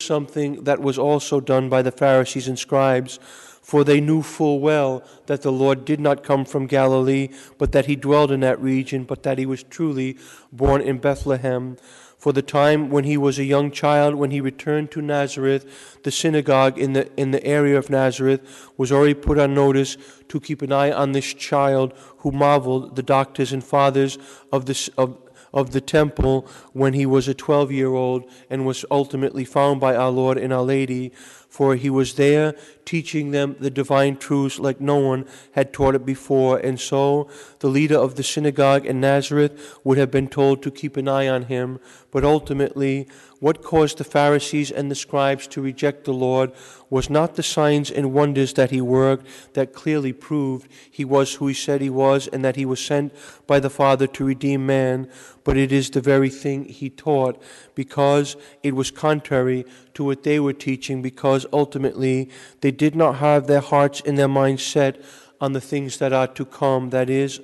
Something that was also done by the Pharisees and scribes, for they knew full well that the Lord did not come from Galilee, but that he dwelled in that region, but that he was truly born in Bethlehem. For the time when he was a young child, when he returned to Nazareth, the synagogue in the area of Nazareth was already put on notice to keep an eye on this child, who marveled the doctors and fathers of the temple when he was a 12-year-old, and was ultimately found by our Lord and Our Lady. For he was there teaching them the divine truths like no one had taught it before. And so the leader of the synagogue in Nazareth would have been told to keep an eye on him. But ultimately, what caused the Pharisees and the scribes to reject the Lord was not the signs and wonders that he worked that clearly proved he was who he said he was, and that he was sent by the Father to redeem man, but it is the very thing he taught, because it was contrary to what they were teaching, because ultimately they did not have their hearts and their minds set on the things that are to come, that is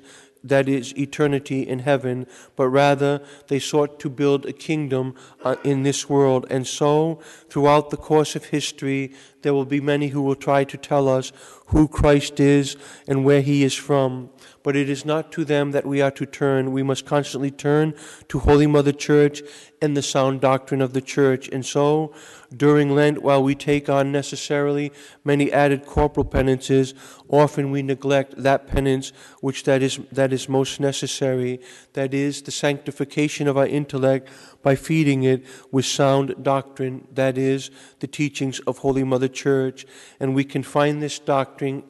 eternity in heaven, but rather they sought to build a kingdom in this world. And so, throughout the course of history, there will be many who will try to tell us who Christ is and where he is from. But it is not to them that we are to turn. We must constantly turn to Holy Mother Church and the sound doctrine of the Church. And so, during Lent, while we take on necessarily many added corporal penances, often we neglect that penance which that is most necessary, that is the sanctification of our intellect by feeding it with sound doctrine, that is the teachings of Holy Mother Church. And we can find this doctrine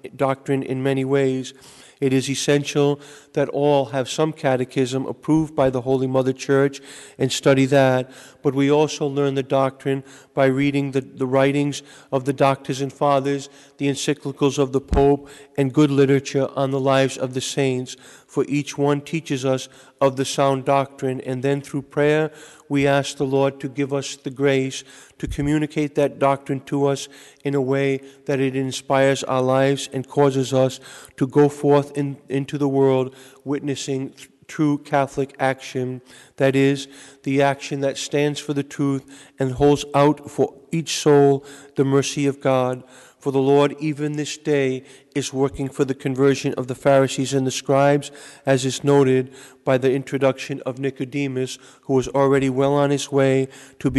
in many ways. It is essential that all have some catechism approved by the Holy Mother Church and study that, but we also learn the doctrine by reading the writings of the doctors and fathers, the encyclicals of the Pope, and good literature on the lives of the saints, for each one teaches us of the sound doctrine, and then through prayer we ask the Lord to give us the grace to communicate that doctrine to us in a way that it inspires our lives and causes us to go forth into the world witnessing true Catholic action, that is, the action that stands for the truth and holds out for each soul the mercy of God. For the Lord, even this day, is working for the conversion of the Pharisees and the scribes, as is noted by the introduction of Nicodemus, who was already well on his way to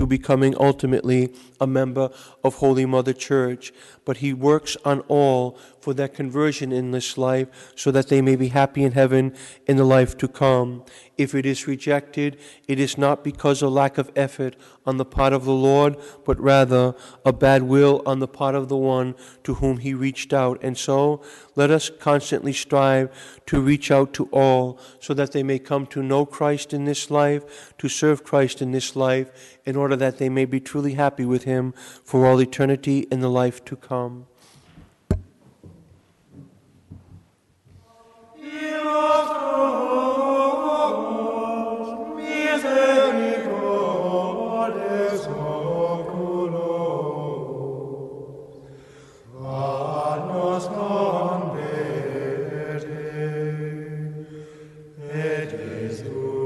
becoming ultimately a member of Holy Mother Church. But he works on all for their conversion in this life, so that they may be happy in heaven in the life to come. If it is rejected, it is not because of lack of effort on the part of the Lord, but rather a bad will on the part of the one to whom he reached out. And so, let us constantly strive to reach out to all, so that they may come to know Christ in this life, to serve Christ in this life, in order that they may be truly happy with him for all eternity in the life to come. Et Jesu